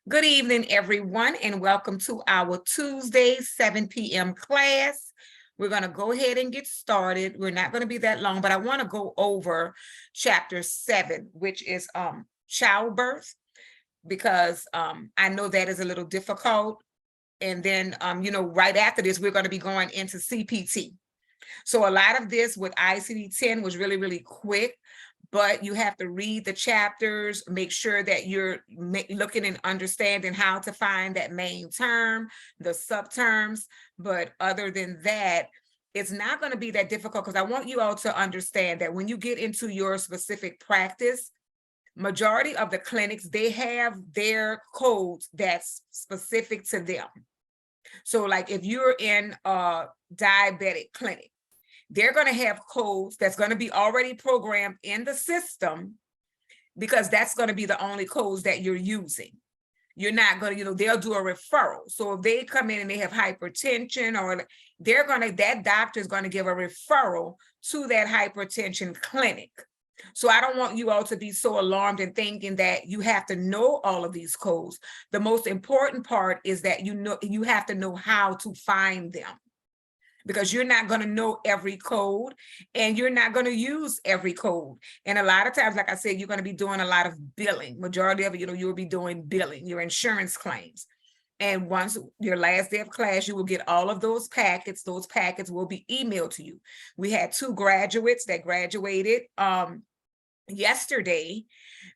Good evening, everyone, and welcome to our Tuesday 7 p.m. class. We're going to go ahead and get started. We're not going to be that long, but I want to go over chapter 7, which is childbirth, because I know that is a little difficult. And then, right after this, we're going to be going into CPT. So a lot of this with ICD-10 was really, really quick, but you have to read the chapters, make sure that you're looking and understanding how to find that main term, the subterms. But other than that, it's not going to be that difficult, because I want you all to understand that when you get into your specific practice, majority of the clinics, they have their codes that's specific to them. So like if you're in a diabetic clinic, they're going to have codes that's going to be already programmed in the system, because that's going to be the only codes that you're using. You're not going to, they'll do a referral. So if they come in and they have hypertension, or that doctor is going to give a referral to that hypertension clinic. So I don't want you all to be so alarmed and thinking that you have to know all of these codes. The most important part is that you have to know how to find them, because you're not going to know every code and you're not going to use every code. And a lot of times, like I said, you're going to be doing a lot of billing. Majority of it, you'll be doing billing, your insurance claims. And once your last day of class, you will get all of those packets. Those packets will be emailed to you. We had 2 graduates that graduated yesterday,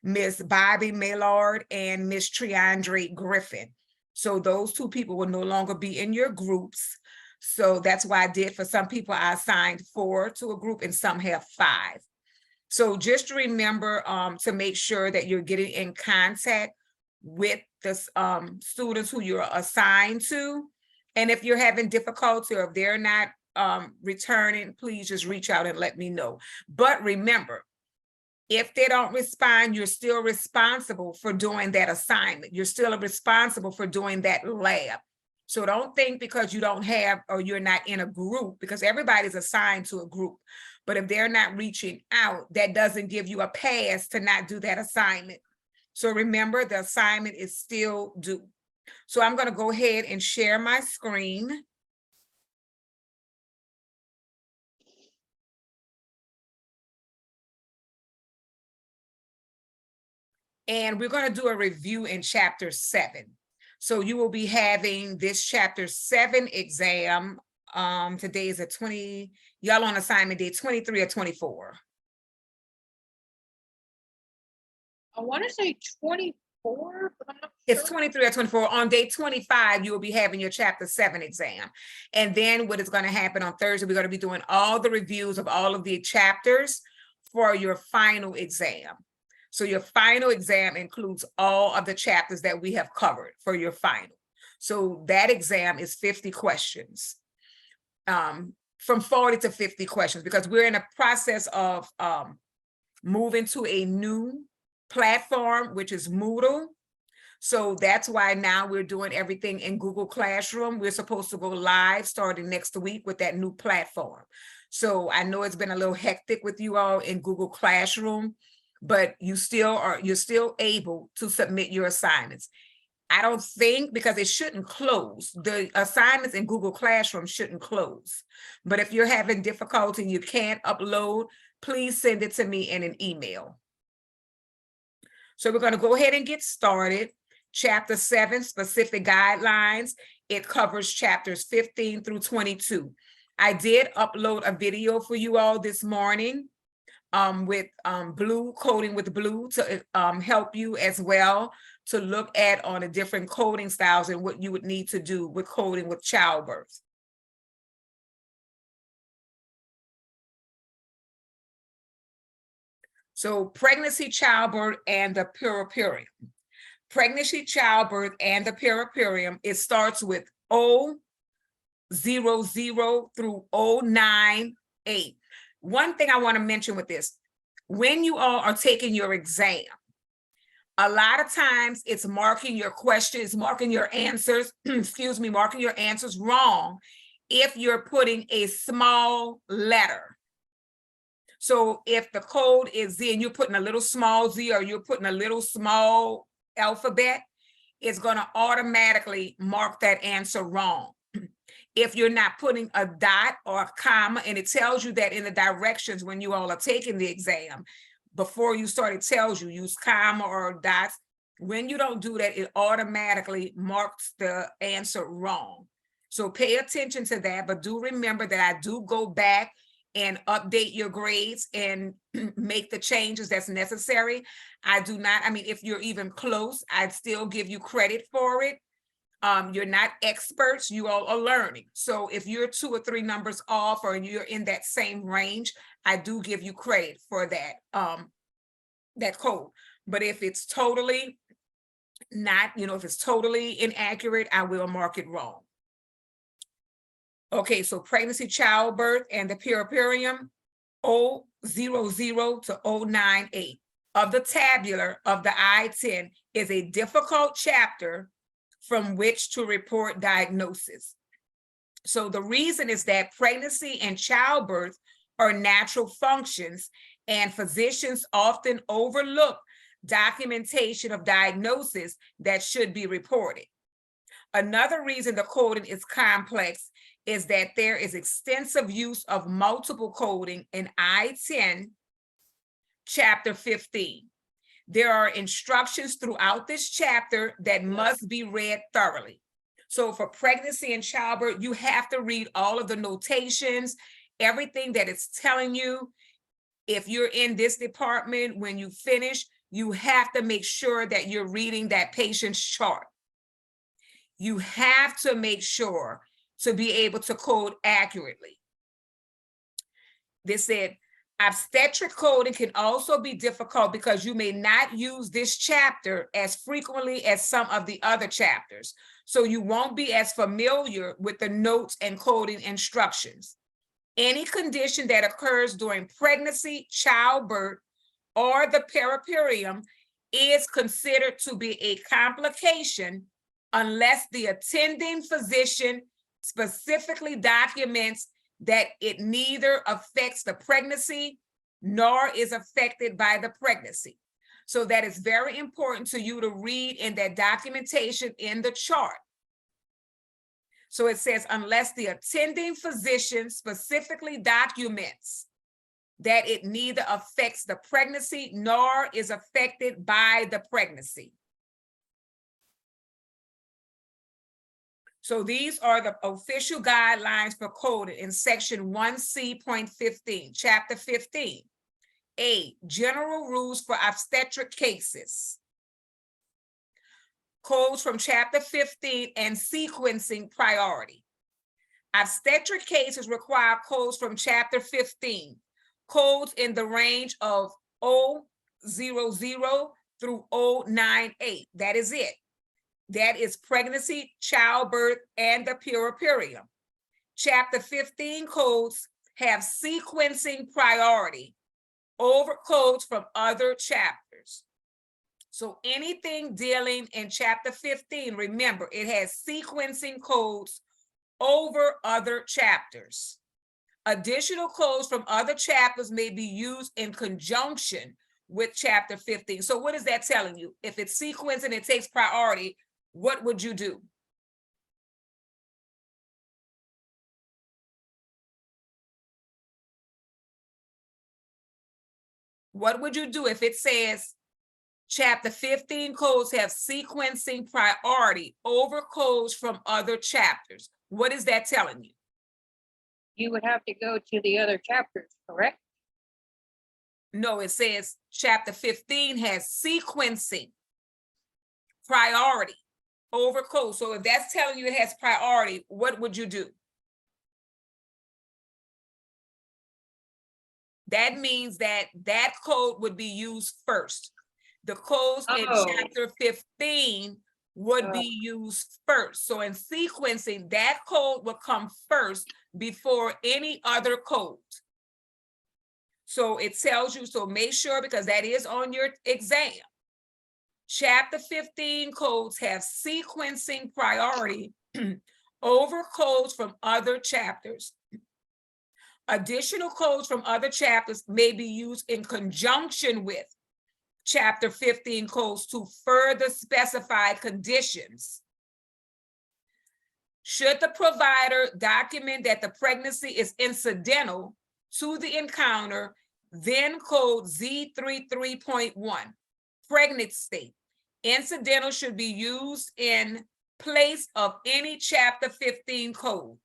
Miss Bobby Maillard and Miss Triandre Griffin. So those 2 people will no longer be in your groups. So that's why I did, for some people, I assigned 4 to a group and some have 5. So just remember to make sure that you're getting in contact with the students who you're assigned to. And if you're having difficulty, or if they're not returning, please just reach out and let me know. But remember, if they don't respond, you're still responsible for doing that assignment. You're still responsible for doing that lab. So don't think because you don't have, or you're not in a group, because everybody's assigned to a group. But if they're not reaching out, that doesn't give you a pass to not do that assignment. So remember, the assignment is still due. So I'm going to go ahead and share my screen. And we're going to do a review in chapter 7. So you will be having this chapter 7 exam. Today is a 20, y'all on assignment day 23 or 24? I want to say 24, but I'm not sure. It's 23 or 24. On day 25, you will be having your chapter 7 exam. And then what is going to happen on Thursday, we're going to be doing all the reviews of all of the chapters for your final exam. So your final exam includes all of the chapters that we have covered for your final. So that exam is 50 questions, from 40 to 50 questions, because we're in a process of moving to a new platform, which is Moodle. So that's why now we're doing everything in Google Classroom. We're supposed to go live starting next week with that new platform. So I know it's been a little hectic with you all in Google Classroom, but you're still able to submit your assignments. I don't think, because it shouldn't close. The assignments in Google Classroom shouldn't close. But if you're having difficulty and you can't upload, please send it to me in an email. So we're going to go ahead and get started. Chapter 7, specific guidelines. It covers chapters 15 through 22. I did upload a video for you all this morning with blue, coding with blue, to help you as well to look at on the different coding styles and what you would need to do with coding with childbirth. So pregnancy, childbirth, and the puerperium. Pregnancy, childbirth, and the puerperium, it starts with 000 through 098. One thing I want to mention with this, when you all are taking your exam, a lot of times it's marking your questions, marking your answers, marking your answers wrong if you're putting a small letter. So if the code is Z and you're putting a little small z, or you're putting a little small alphabet, it's going to automatically mark that answer wrong. If you're not putting a dot or a comma, and it tells you that in the directions when you all are taking the exam, before you start, it tells you use comma or dots. When you don't do that, it automatically marks the answer wrong. So pay attention to that, but do remember that I do go back and update your grades and make the changes that's necessary. I do not, I mean, if you're even close, I'd still give you credit for it. You're not experts, you all are learning. So if you're 2 or 3 numbers off or you're in that same range, I do give you credit for that, that code. But if it's totally not, if it's totally inaccurate, I will mark it wrong. Okay, so pregnancy, childbirth, and the puerperium, 000 to 098 of the tabular of the I-10 is a difficult chapter from which to report diagnosis. So the reason is that pregnancy and childbirth are natural functions, and physicians often overlook documentation of diagnosis that should be reported. Another reason the coding is complex is that there is extensive use of multiple coding in I-10, chapter 15. There are instructions throughout this chapter that must be read thoroughly. So for pregnancy and childbirth, you have to read all of the notations, everything that it's telling you. If you're in this department, when you finish, you have to make sure that you're reading that patient's chart. You have to make sure to be able to code accurately. They said, obstetric coding can also be difficult because you may not use this chapter as frequently as some of the other chapters. So you won't be as familiar with the notes and coding instructions. Any condition that occurs during pregnancy, childbirth, or the puerperium is considered to be a complication unless the attending physician specifically documents that it neither affects the pregnancy nor is affected by the pregnancy. So that is very important to you to read in that documentation in the chart. So it says, unless the attending physician specifically documents that it neither affects the pregnancy nor is affected by the pregnancy. So these are the official guidelines for coding in section 1C.15, chapter 15. A, general rules for obstetric cases. Codes from chapter 15 and sequencing priority. Obstetric cases require codes from chapter 15. Codes in the range of 000 through 098. That is it. That is pregnancy, childbirth, and the puerperium. Chapter 15 codes have sequencing priority over codes from other chapters. So anything dealing in chapter 15, remember, it has sequencing codes over other chapters. Additional codes from other chapters may be used in conjunction with chapter 15. So what is that telling you? If it's sequencing, it takes priority, what would you do? What would you do if it says chapter 15 codes have sequencing priority over codes from other chapters? What is that telling you? You would have to go to the other chapters, correct? No, it says chapter 15 has sequencing priority over code. So if that's telling you it has priority, what would you do? That means that that code would be used first. The codes in chapter 15 would be used first. So in sequencing, that code will come first before any other code. So it tells you, so make sure, because that is on your exam. Chapter 15 codes have sequencing priority over codes from other chapters. Additional codes from other chapters may be used in conjunction with Chapter 15 codes to further specify conditions. Should the provider document that the pregnancy is incidental to the encounter, then code Z33.1, pregnant state. Incidental should be used in place of any Chapter 15 code.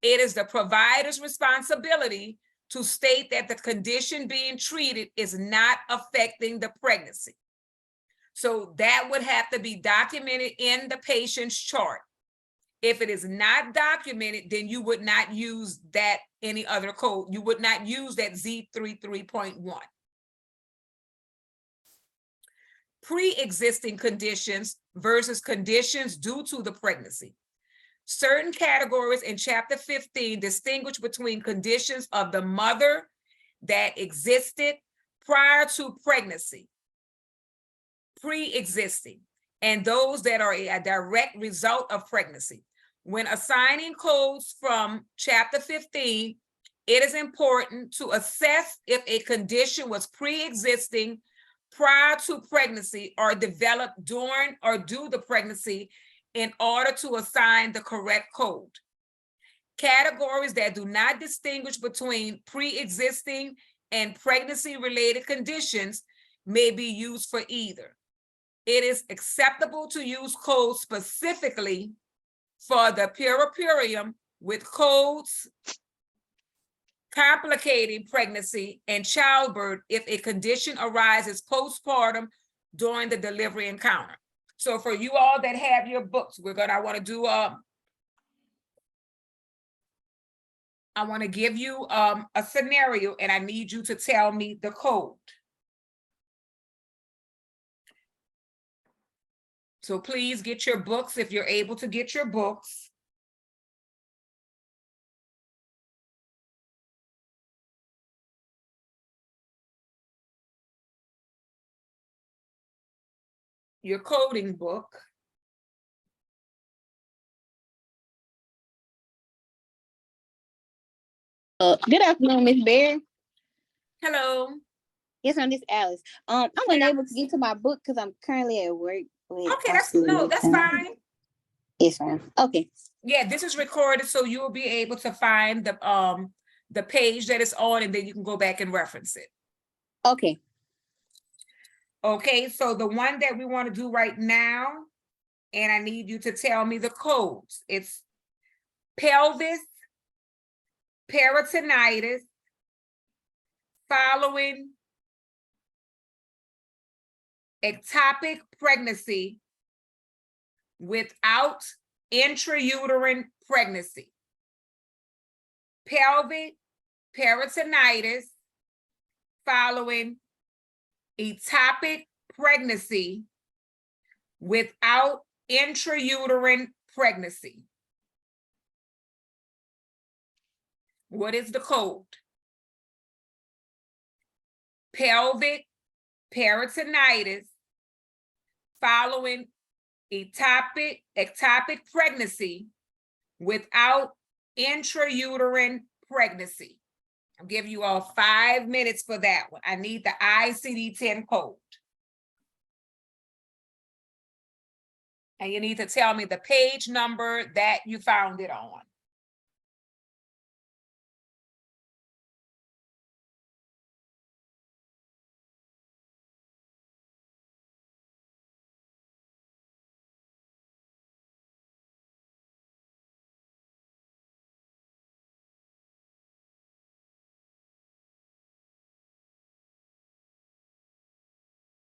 It is the provider's responsibility to state that the condition being treated is not affecting the pregnancy. So that would have to be documented in the patient's chart. If it is not documented, then you would not use that any other code. You would not use that Z33.1. Pre-existing conditions versus conditions due to the pregnancy. Certain categories in Chapter 15 distinguish between conditions of the mother that existed prior to pregnancy, pre-existing, and those that are a direct result of pregnancy. When assigning codes from Chapter 15, it is important to assess if a condition was pre-existing prior to pregnancy or developed during or due to pregnancy in order to assign the correct code. Categories that do not distinguish between pre-existing and pregnancy-related conditions may be used for either. It is acceptable to use codes specifically for the puerperium with codes complicating pregnancy and childbirth if a condition arises postpartum during the delivery encounter. So for you all that have your books, I want to do I want to give you a scenario and I need you to tell me the code. So please get your books if you're able to get your books. Your coding book. Good afternoon, Miss Barry. Hello. Yes, ma'am, this is Alice. I'm unable to get to my book because I'm currently at work. Okay, that's fine. Yes, ma'am. Okay. Yeah, this is recorded, so you will be able to find the page that it's on, and then you can go back and reference it. Okay. Okay, so the one that we want to do right now, and I need you to tell me the codes. It's pelvis, peritonitis, following ectopic pregnancy without intrauterine pregnancy. Pelvic peritonitis following ectopic pregnancy without intrauterine pregnancy. What is the code? Pelvic peritonitis following ectopic pregnancy without intrauterine pregnancy. I'll give you all 5 minutes for that one. I need the ICD-10 code. And you need to tell me the page number that you found it on.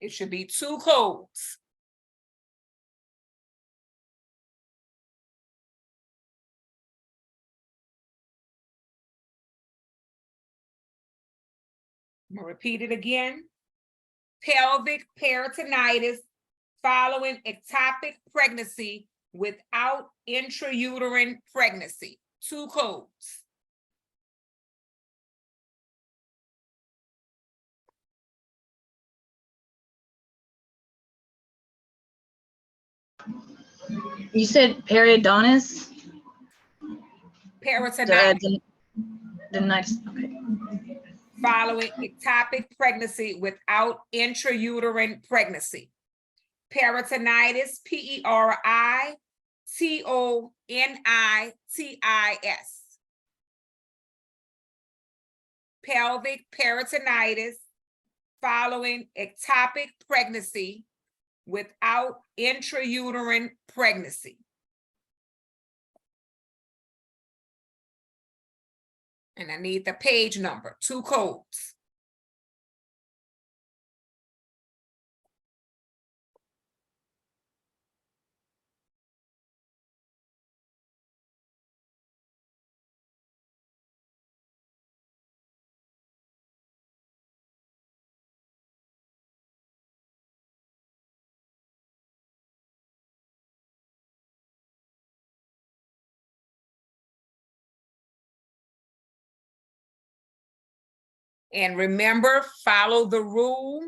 It should be 2 codes. I'm gonna repeat it again. Pelvic peritonitis following ectopic pregnancy without intrauterine pregnancy. 2 codes. You said periodontitis? Peritonitis. The next, okay. following ectopic pregnancy without intrauterine pregnancy. Peritonitis, peritonitis. Pelvic peritonitis following ectopic pregnancy without intrauterine pregnancy. And I need the page number, 2 codes. And remember, follow the rule.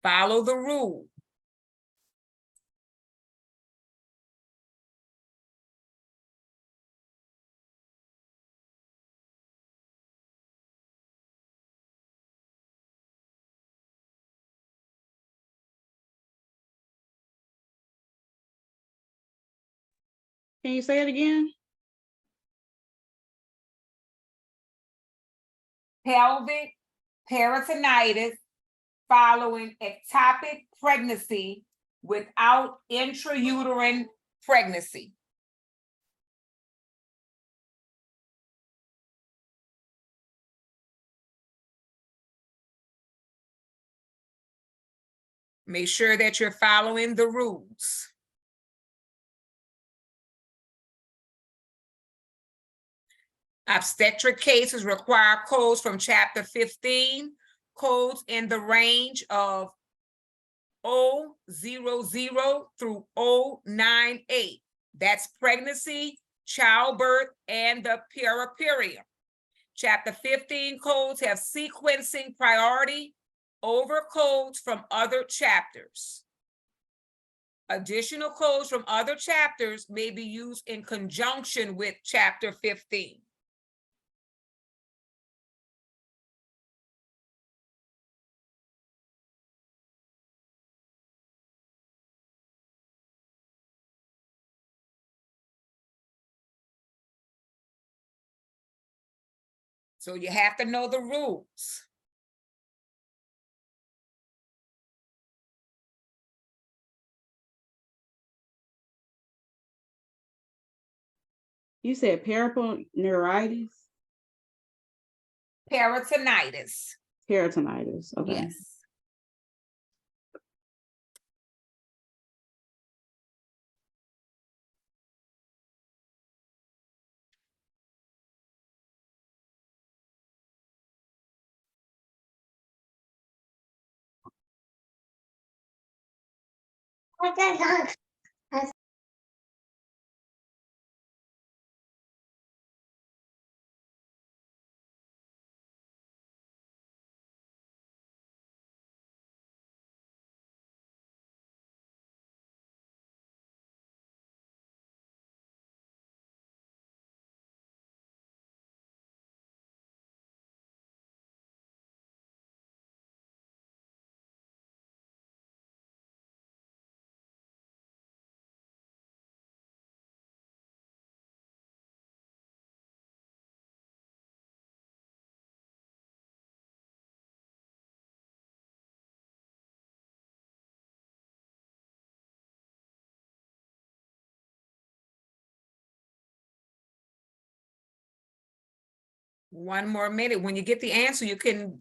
Follow the rule. Can you say it again? Pelvic peritonitis following ectopic pregnancy without intrauterine pregnancy. Make sure that you're following the rules. Obstetric cases require codes from chapter 15, codes in the range of 000 through 098. That's pregnancy, childbirth, and the puerperium. Chapter 15 codes have sequencing priority over codes from other chapters. Additional codes from other chapters may be used in conjunction with chapter 15. So you have to know the rules. You said perineuritis? Peritonitis. Peritonitis, okay. Yes. One more minute. When you get the answer, you can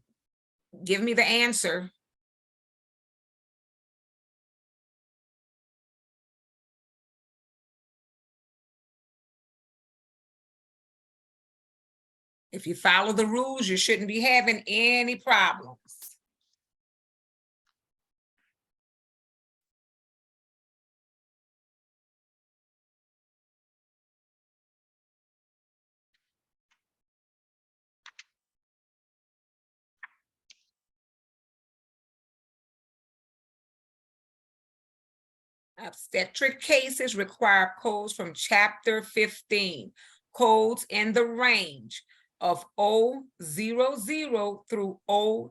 give me the answer. If you follow the rules, you shouldn't be having any problems. Obstetric cases require codes from chapter 15, codes in the range of 000 through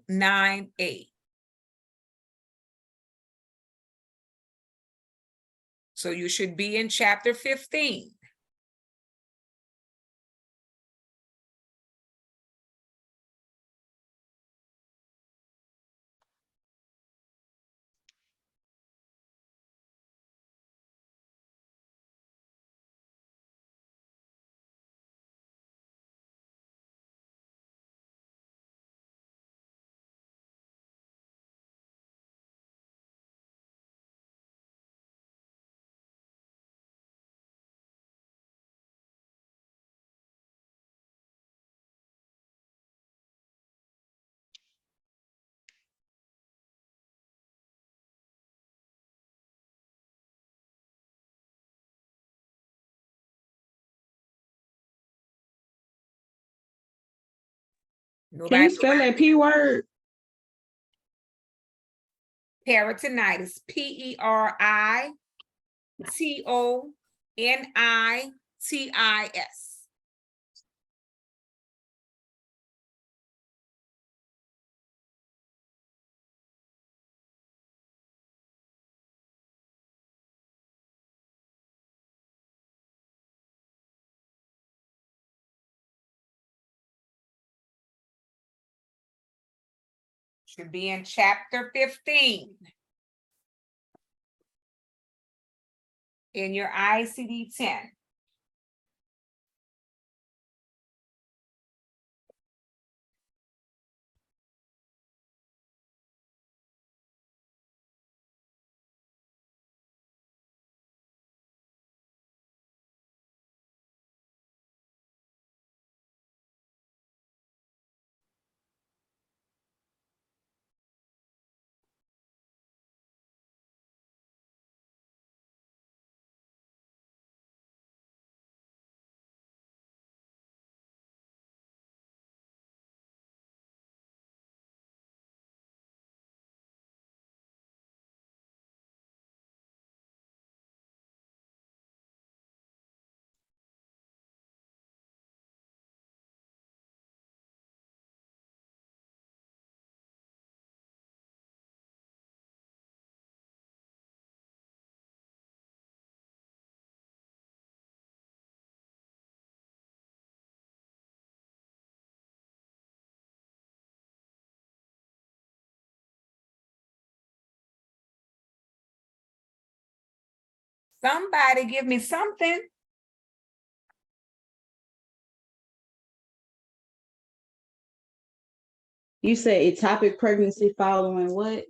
098. So you should be in chapter 15. Can Nobody, you spell that P word? peritonitis, PERITONITIS. Should be in chapter 15. In your ICD-10. Somebody give me something. You said ectopic pregnancy following what?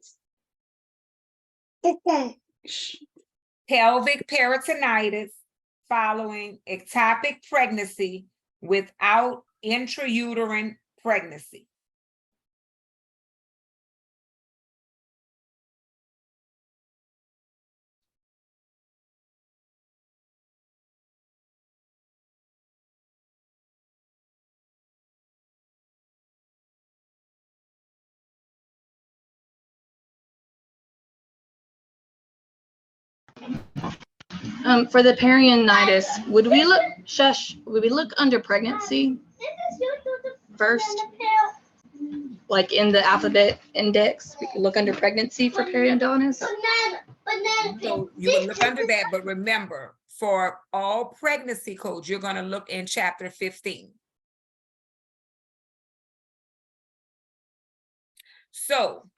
Shh. Pelvic peritonitis following ectopic pregnancy without intrauterine pregnancy. For the perionitis, would we look under pregnancy first? Like in the alphabet index, we could look under pregnancy for periodontitis. So you would look under that, but remember, for all pregnancy codes, you're going to look in chapter 15. So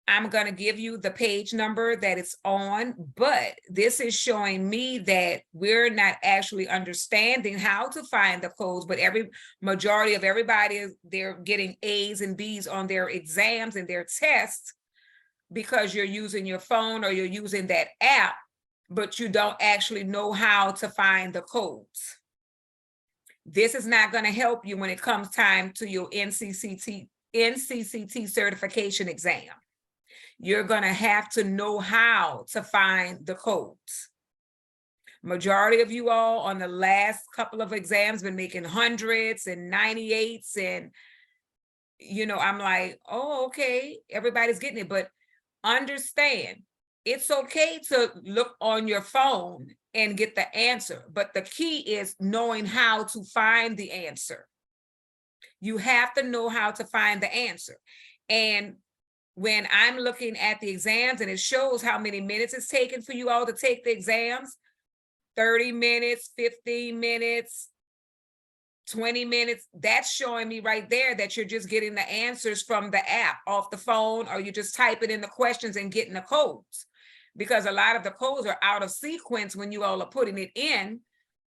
I'm going to give you the page number that it's on, but this is showing me that we're not actually understanding how to find the codes, but majority of everybody, they're getting A's and B's on their exams and their tests because you're using your phone or you're using that app, but you don't actually know how to find the codes. This is not going to help you when it comes time to your NCCT certification exam. You're going to have to know how to find the codes. Majority of you all on the last couple of exams been making 100s and 98s, and I'm like, oh, okay, everybody's getting it, but understand it's okay to look on your phone and get the answer, but the key is knowing how to find the answer. You have to know how to find the answer. And when I'm looking at the exams and it shows how many minutes it's taken for you all to take the exams, 30 minutes, 15 minutes, 20 minutes, that's showing me right there that you're just getting the answers from the app off the phone, or you just type it in the questions and getting the codes. Because a lot of the codes are out of sequence when you all are putting it in.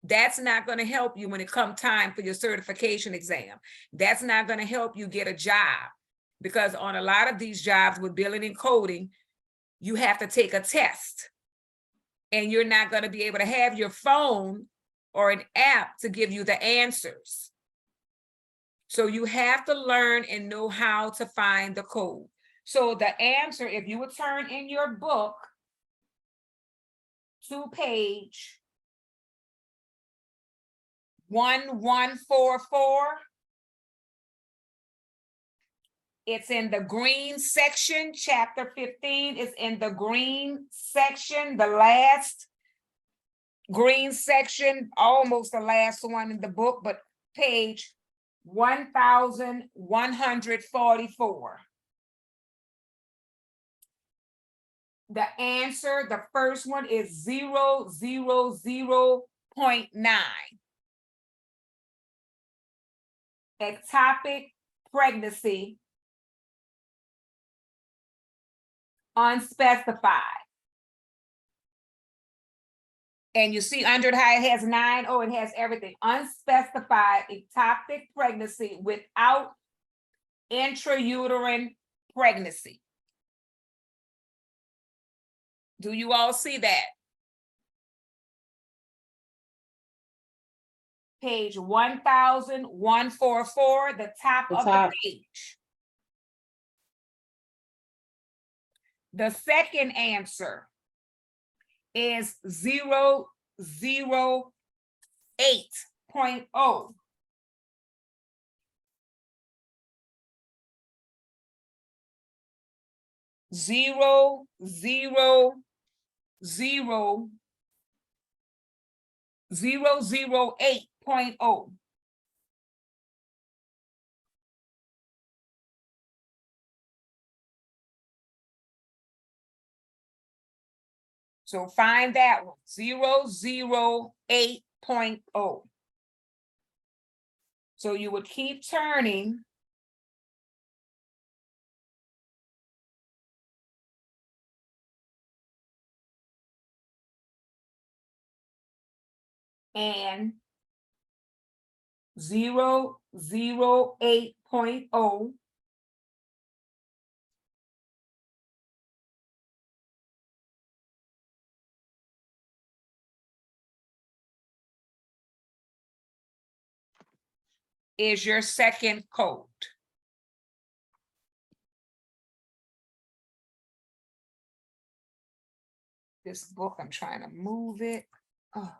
That's not going to help you when it comes time for your certification exam. That's not going to help you get a job, because on a lot of these jobs with billing and coding, you have to take a test, and you're not going to be able to have your phone or an app to give you the answers. So you have to learn and know how to find the code. So the answer, if you would turn in your book to page 1144, it's in the green section. Chapter 15 is in the green section, the last green section, almost the last one in the book, but page 1144. The answer, the first one is 000.9. Ectopic pregnancy, unspecified. And you see under it how it has 9, oh, it has everything. Unspecified ectopic pregnancy without intrauterine pregnancy. Do you all see that? Page 1144, the top of the page. The second answer is 008.0. 008.0. So find that one, 008.0. So you would keep turning. And 008.0. Is your second code. This book, I'm trying to move it. Oh.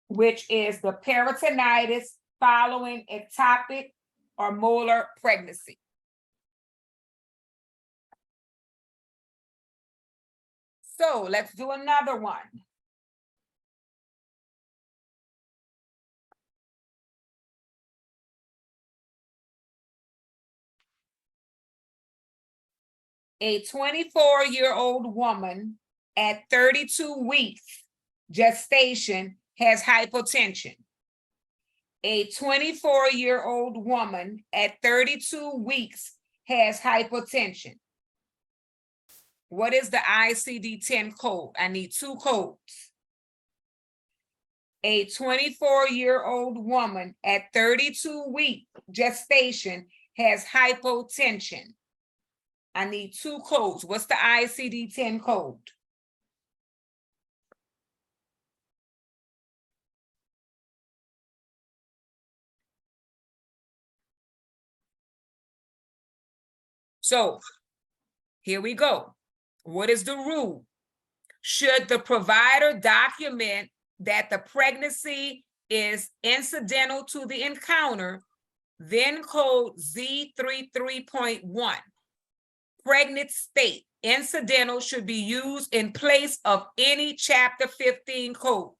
Which is the peritonitis following ectopic or molar pregnancy. So let's do another one. A 24-year-old woman at 32 weeks gestation has hypotension. A 24-year-old woman at 32 weeks has hypotension. What is the ICD-10 code? I need 2 codes. A 24-year-old woman at 32-week gestation has hypotension. I need 2 codes. What's the ICD-10 code? So here we go. What is the rule? Should the provider document that the pregnancy is incidental to the encounter, Then code Z33.1. Pregnant state incidental should be used in place of any chapter 15 code.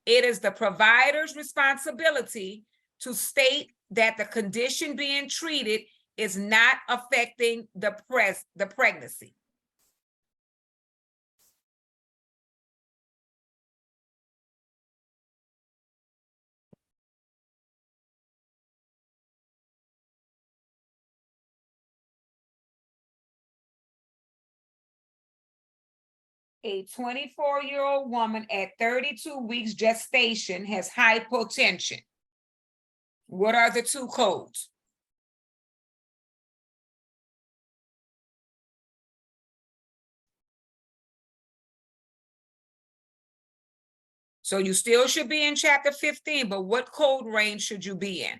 It is the provider's responsibility to state that the condition being treated is not affecting the pregnancy. A 24-year-old woman at 32 weeks gestation has hypotension. What are the two codes? So you still should be in chapter 15, but what code range should you be in?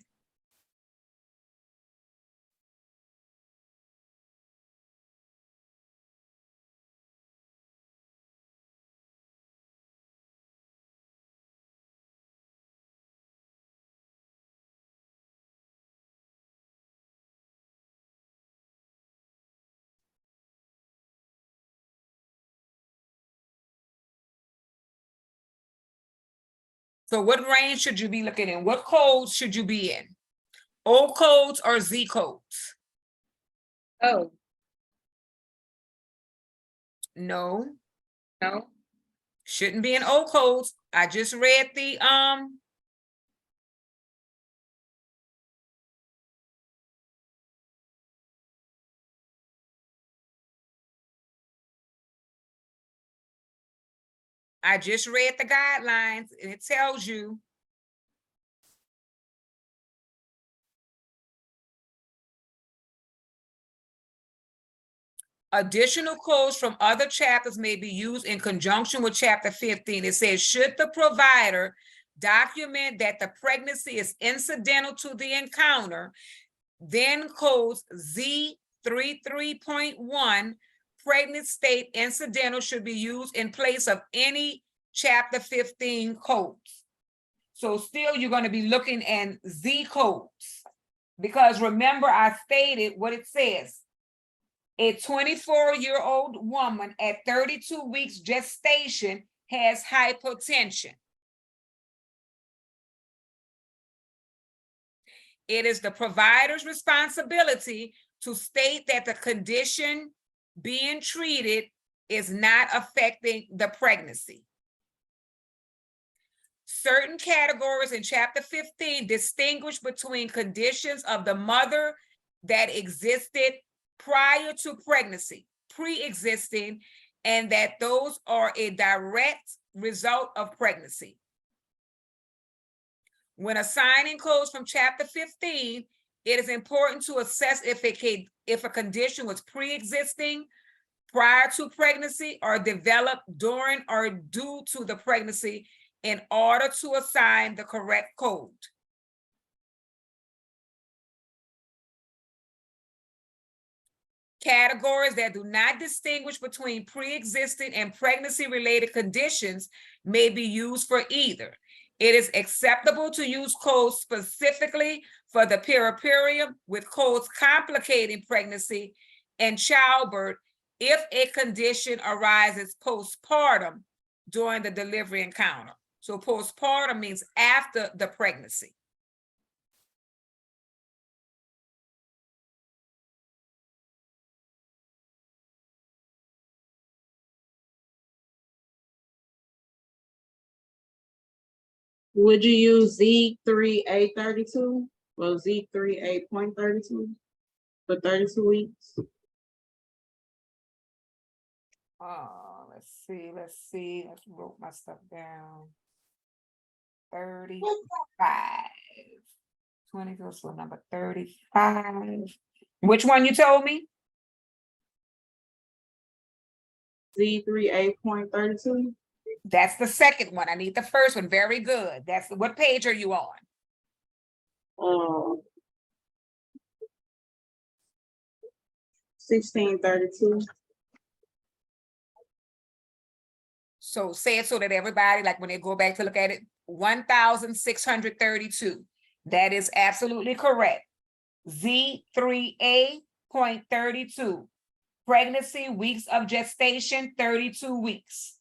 So what range should you be looking in? What codes should you be in? O codes or Z codes? Oh, No, no. shouldn't be in O codes. I just read the guidelines, and it tells you additional codes from other chapters may be used in conjunction with chapter 15. It says, should the provider document that the pregnancy is incidental to the encounter, then codes Z33.1, pregnant state incidental should be used in place of any chapter 15 codes. So still you're going to be looking at Z codes, because remember I stated what it says. A 24-year-old woman at 32 weeks gestation has hypotension. It is the provider's responsibility to state that the condition being treated is not affecting the pregnancy. Certain categories in chapter 15 distinguish between conditions of the mother that existed prior to pregnancy, pre-existing, and that those are a direct result of pregnancy. When assigning codes from chapter 15, it is important to assess if a condition was pre-existing prior to pregnancy or developed during or due to the pregnancy in order to assign the correct code. Categories that do not distinguish between pre-existing and pregnancy-related conditions may be used for either. It is acceptable to use codes specifically for the perioperium, with codes complicating pregnancy and childbirth if a condition arises postpartum during the delivery encounter. So postpartum means after the pregnancy. Would you use Z3A32 or Z3A.32 for 32 weeks? Let's see. Let's wrote my stuff down. 35. 20 goes to number 35. Which one you told me? Z3A.32. That's the second one. I need the first one. Very good. That's what page are you on? 1632. So say it so that everybody, like when they go back to look at it, 1,632. That is absolutely correct. Z3A.32. Pregnancy, weeks of gestation, 32 weeks.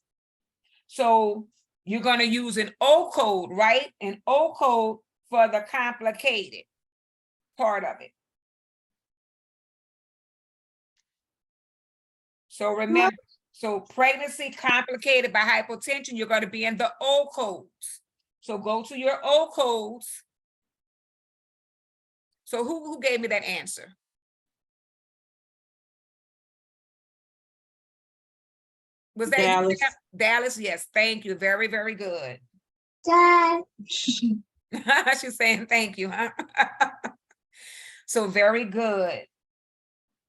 So you're going to use an O code, right? An O code for the complicated part of it. So remember, so pregnancy complicated by hypotension, you're going to be in the O codes. So go to your O codes. So who gave me that answer? Was that Dallas. Dallas? Yes, thank you. Very, very good. Dad. She's saying thank you, huh? So very good.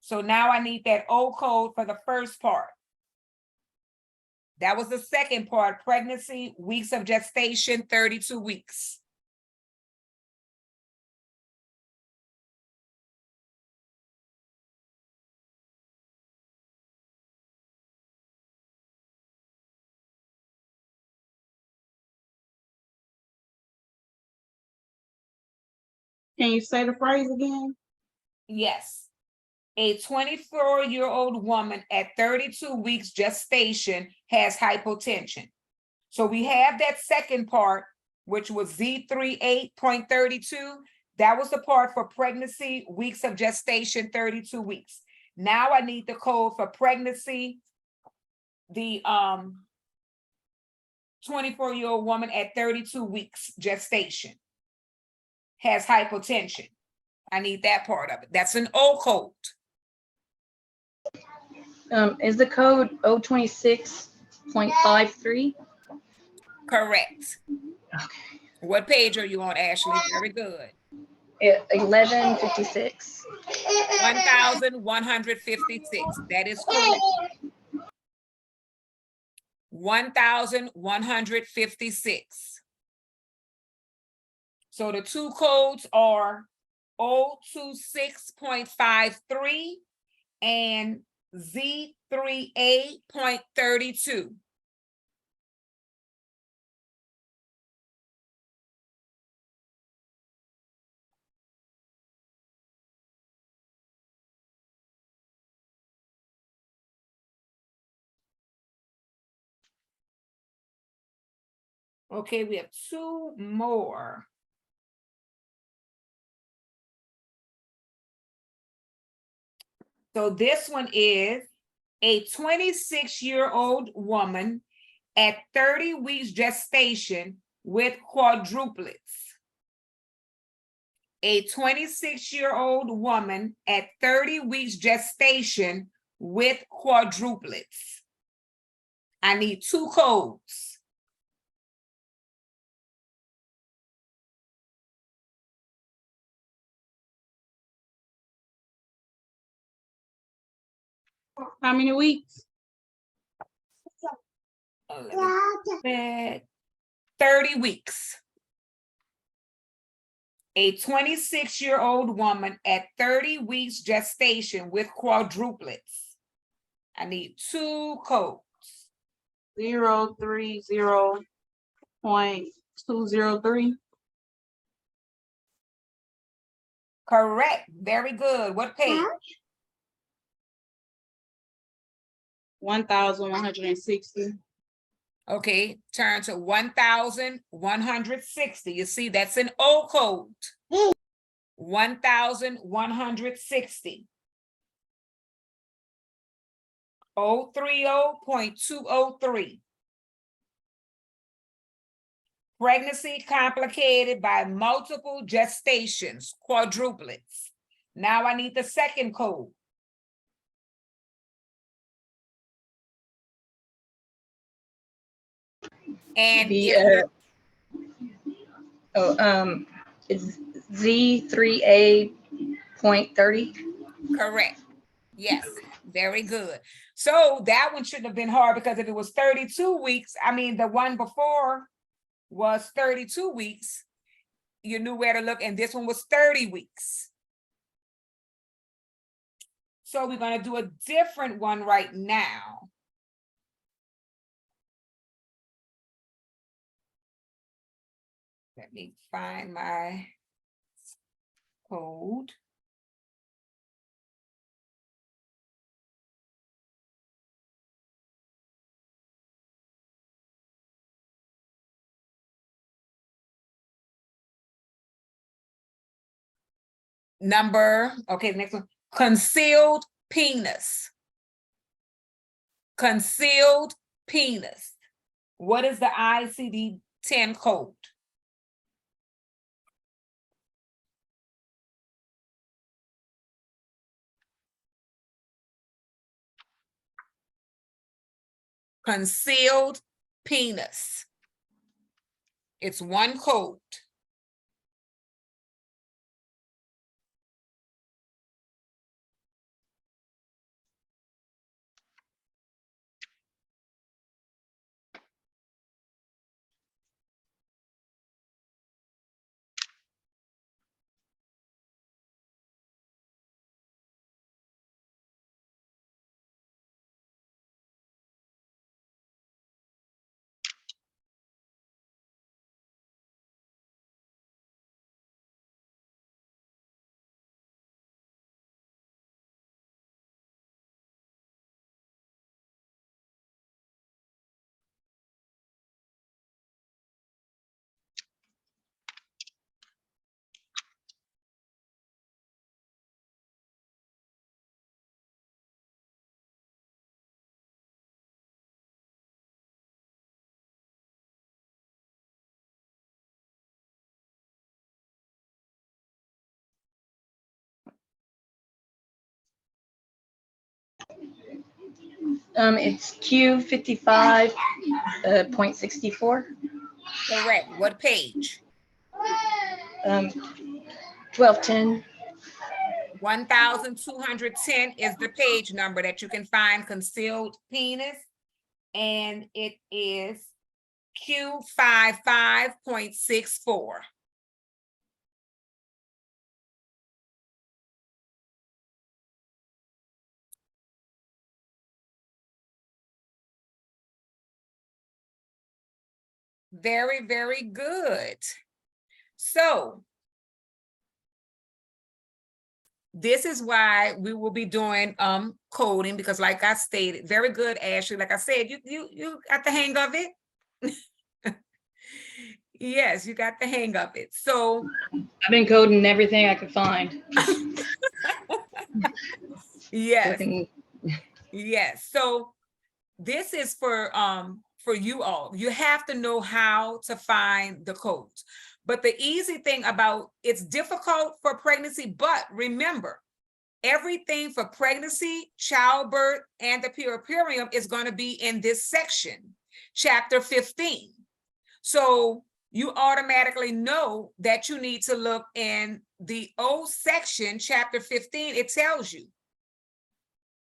So now I need that O code for the first part. That was the second part, pregnancy, weeks of gestation, 32 weeks. Can you say the phrase again? Yes. A 24-year-old woman at 32 weeks gestation has hypotension. So we have that second part, which was Z38.32. That was the part for pregnancy, weeks of gestation, 32 weeks. Now I need the code for pregnancy, the 24-year-old woman at 32 weeks gestation has hypotension. I need that part of it. That's an O code. Is the code 026.53? Correct. Okay. What page are you on, Ashley? Very good. 1156. 1156. That is correct. 1156. So the two codes are 026.53 and Z3A.32. Okay, we have two more. So this one is a 26-year-old woman at 30 weeks gestation with quadruplets. A 26-year-old woman at 30 weeks gestation with quadruplets. I need two codes. How many weeks? 30 weeks. A 26-year-old woman at 30 weeks gestation with quadruplets. I need two codes. 030.203. Correct. Very good. What page? 1160. Okay, turn to 1160. You see, that's an O code. 1160. 030.203. Pregnancy complicated by multiple gestations, quadruplets. Now I need the second code. And It's Z3A.30. correct. Yes, very good. So that one shouldn't have been hard because if it was 32 weeks, I mean, the one before was 32 weeks, you knew where to look, and this one was 30 weeks. So we're going to do a different one right now. Let me find my code. Okay, the next one, concealed penis. Concealed penis. What is the ICD-10 code? Concealed penis. It's one code. It's Q55.64. Correct. What page? 1210. 1210 is the page number that you can find concealed penis. And it is Q55.64. Very, very good. So this is why we will be doing coding, because like I stated, very good, Ashley. Like I said, you got the hang of it. Yes, you got the hang of it. So I've been coding everything I could find. yes, Looking- yes. So this is for you all. You have to know how to find the codes. But the easy thing about it's difficult for pregnancy, but remember, everything for pregnancy, childbirth, and the puerperium is going to be in this section, chapter 15. So you automatically know that you need to look in the O section, chapter 15. It tells you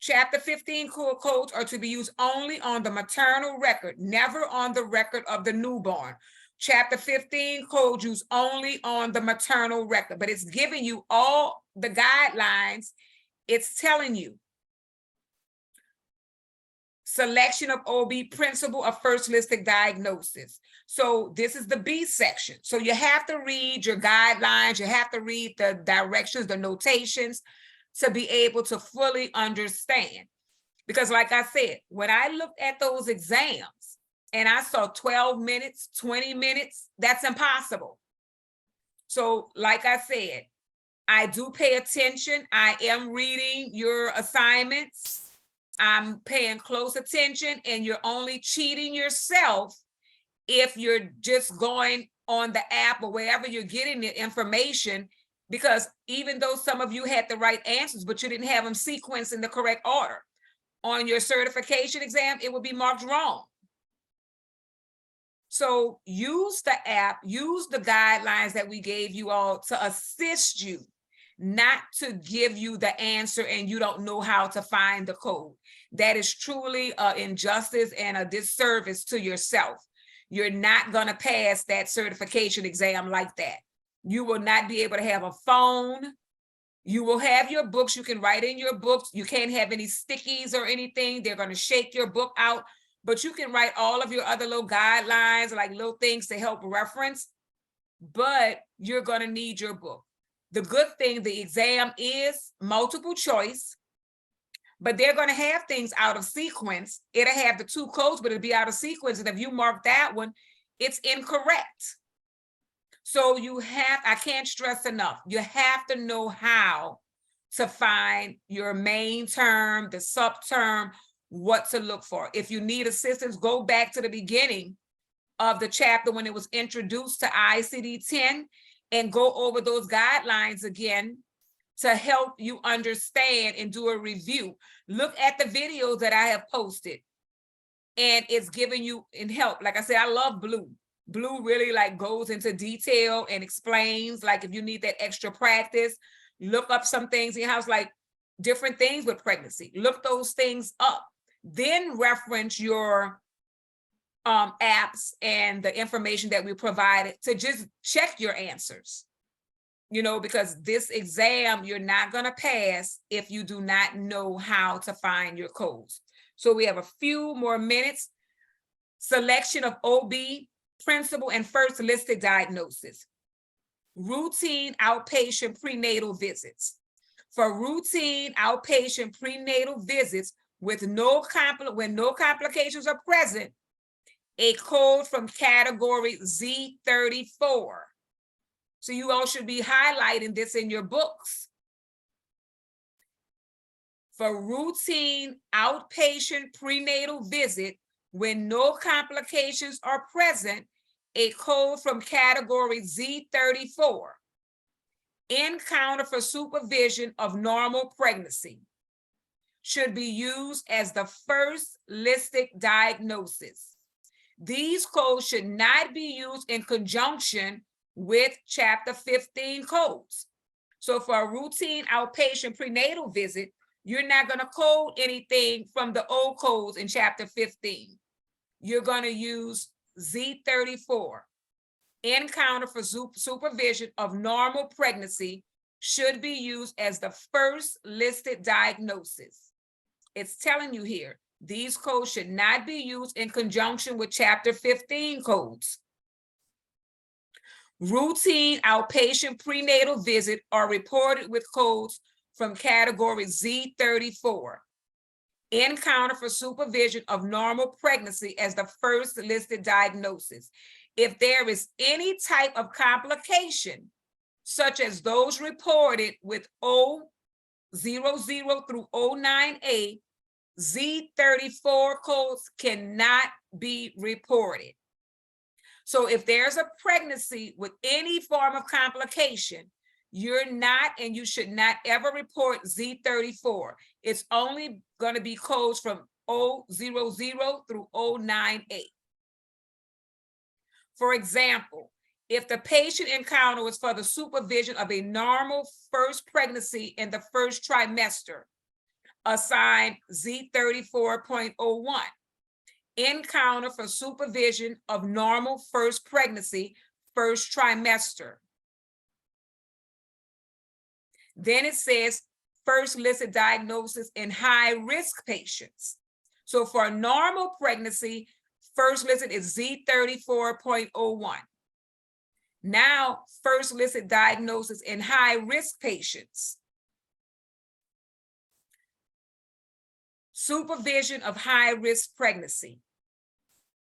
chapter 15 codes are to be used only on the maternal record, never on the record of the newborn. Chapter 15 codes used only on the maternal record, but it's giving you all the guidelines. It's telling you selection of OB, principle of first holistic diagnosis. So this is the B section. So you have to read your guidelines, you have to read the directions, the notations to be able to fully understand. Because like I said, when I looked at those exams and I saw 12 minutes, 20 minutes, that's impossible. So like I said, I do pay attention. I am reading your assignments. I'm paying close attention, and you're only cheating yourself if you're just going on the app or wherever you're getting the information, because even though some of you had the right answers, but you didn't have them sequenced in the correct order. On your certification exam, it would be marked wrong. So use the app, use the guidelines that we gave you all to assist you, not to give you the answer and you don't know how to find the code. That is truly an injustice and a disservice to yourself. You're not going to pass that certification exam like that. You will not be able to have a phone. You will have your books. You can write in your books. You can't have any stickies or anything. They're going to shake your book out, but you can write all of your other little guidelines, like little things to help reference, but you're going to need your book. The good thing, the exam is multiple choice, but they're going to have things out of sequence. It'll have the 2 codes, but it'll be out of sequence. And if you mark that one, it's incorrect. So I can't stress enough, you have to know how to find your main term, the subterm, what to look for. If you need assistance, go back to the beginning of the chapter when it was introduced to ICD-10 and go over those guidelines again to help you understand and do a review. Look at the videos that I have posted, and it's giving you in help. Like I said, I love Blue. Blue really like goes into detail and explains, like if you need that extra practice, look up some things in your house, like different things with pregnancy. Look those things up. Then reference your apps and the information that we provided to just check your answers. You know, because this exam, you're not going to pass if you do not know how to find your codes. So we have a few more minutes. Selection of OB, principal, and first listed diagnosis. Routine outpatient prenatal visits. For routine outpatient prenatal visits when no complications are present, a code from category Z34. So you all should be highlighting this in your books. For routine outpatient prenatal visit, when no complications are present, a code from category Z34. Encounter for supervision of normal pregnancy should be used as the first listed diagnosis. These codes should not be used in conjunction with Chapter 15 codes. So for a routine outpatient prenatal visit, you're not going to code anything from the old codes in Chapter 15. You're going to use Z34. Encounter for supervision of normal pregnancy should be used as the first listed diagnosis. It's telling you here, these codes should not be used in conjunction with Chapter 15 codes. Routine outpatient prenatal visit are reported with codes from category Z34. Encounter for supervision of normal pregnancy as the first listed diagnosis. If there is any type of complication, such as those reported with O00 through O9A, Z34 codes cannot be reported. So if there's a pregnancy with any form of complication, you're not, and you should not ever report Z34. It's only going to be codes from O00 through O9A. For example, if the patient encounter was for the supervision of a normal first pregnancy in the first trimester, assign Z34.01. Encounter for supervision of normal first pregnancy, first trimester. Then it says first listed diagnosis in high-risk patients. So for a normal pregnancy, first listed is Z34.01. Now, first listed diagnosis in high-risk patients. Supervision of high-risk pregnancy.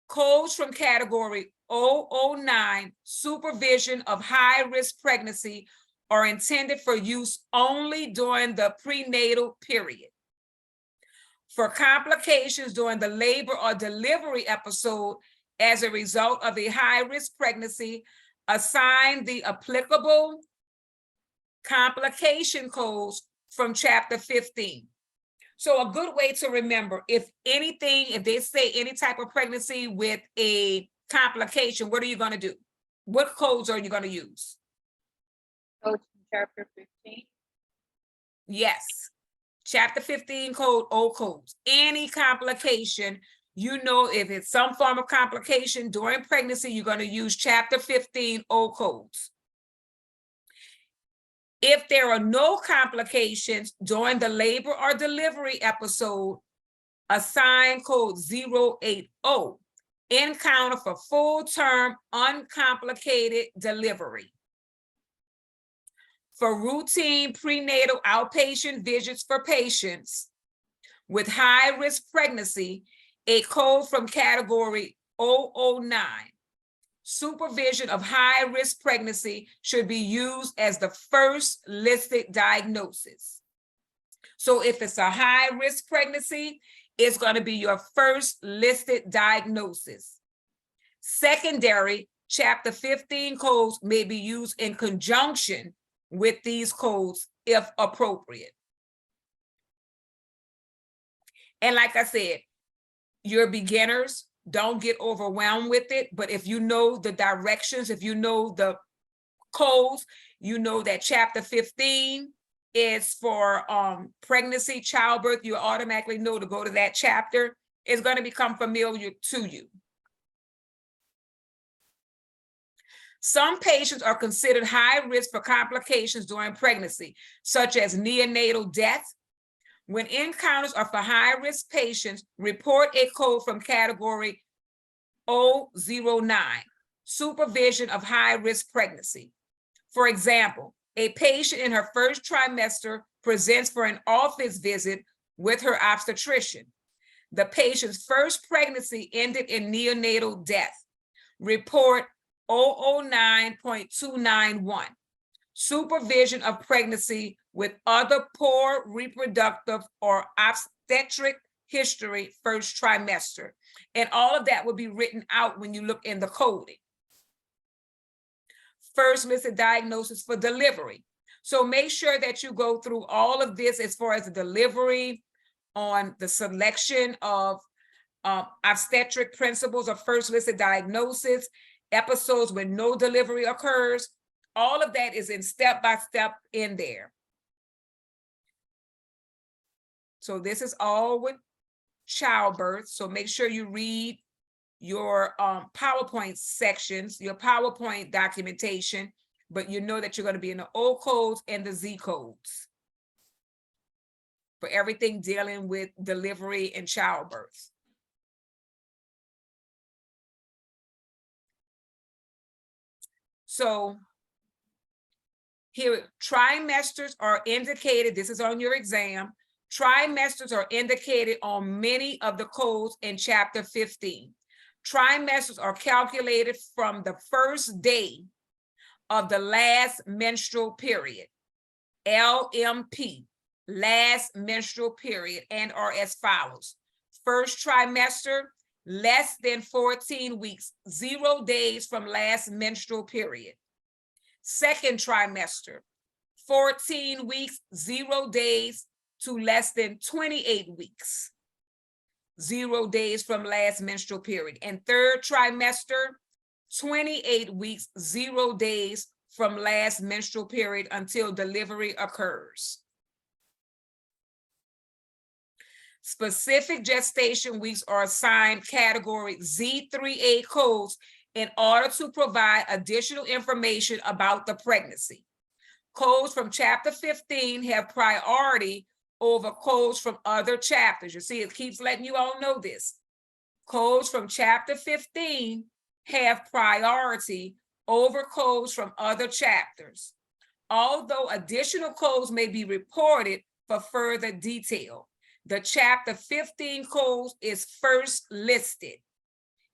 Codes from category 009, supervision of high-risk pregnancy, are intended for use only during the prenatal period. For complications during the labor or delivery episode as a result of a high-risk pregnancy, assign the applicable complication codes from Chapter 15. So a good way to remember, if they say any type of pregnancy with a complication, what are you going to do? What codes are you going to use? Codes from Chapter 15. Yes. Chapter 15 code, O codes. Any complication, you know, if it's some form of complication during pregnancy, you're going to use Chapter 15 O codes. If there are no complications during the labor or delivery episode, assign code 080. Encounter for full-term uncomplicated delivery. For routine prenatal outpatient visits for patients with high-risk pregnancy, a code from category 009. Supervision of high-risk pregnancy should be used as the first listed diagnosis. So if it's a high-risk pregnancy, it's going to be your first listed diagnosis. Secondary Chapter 15 codes may be used in conjunction with these codes if appropriate. And like I said, you're beginners, don't get overwhelmed with it. But if you know the directions, if you know the codes, you know that Chapter 15 is for pregnancy, childbirth, you automatically know to go to that chapter. It's going to become familiar to you. Some patients are considered high risk for complications during pregnancy, such as neonatal death. When encounters are for high-risk patients, report a code from category 009, supervision of high-risk pregnancy. For example, a patient in her first trimester presents for an office visit with her obstetrician. The patient's first pregnancy ended in neonatal death. Report 009.291. Supervision of pregnancy with other poor reproductive or obstetric history first trimester. And all of that will be written out when you look in the coding. First listed diagnosis for delivery. So make sure that you go through all of this as far as the delivery, on the selection of obstetric principles of first listed diagnosis, episodes when no delivery occurs. All of that is in step-by-step in there. So this is all with childbirth. So make sure you read your PowerPoint sections, your PowerPoint documentation, but you know that you're going to be in the O codes and the Z codes for everything dealing with delivery and childbirth. So here, trimesters are indicated, this is on your exam, trimesters are indicated on many of the codes in Chapter 15. Trimesters are calculated from the first day of the last menstrual period, LMP, last menstrual period, and are as follows. First trimester, less than 14 weeks, 0 days from last menstrual period. Second trimester, 14 weeks, 0 days to less than 28 weeks, 0 days from last menstrual period. And third trimester, 28 weeks, 0 days from last menstrual period until delivery occurs. Specific gestation weeks are assigned category Z3A codes in order to provide additional information about the pregnancy. Codes from Chapter 15 have priority over codes from other chapters. You see, it keeps letting you all know this. Codes from Chapter 15 have priority over codes from other chapters, although additional codes may be reported for further detail. The Chapter 15 code is first listed.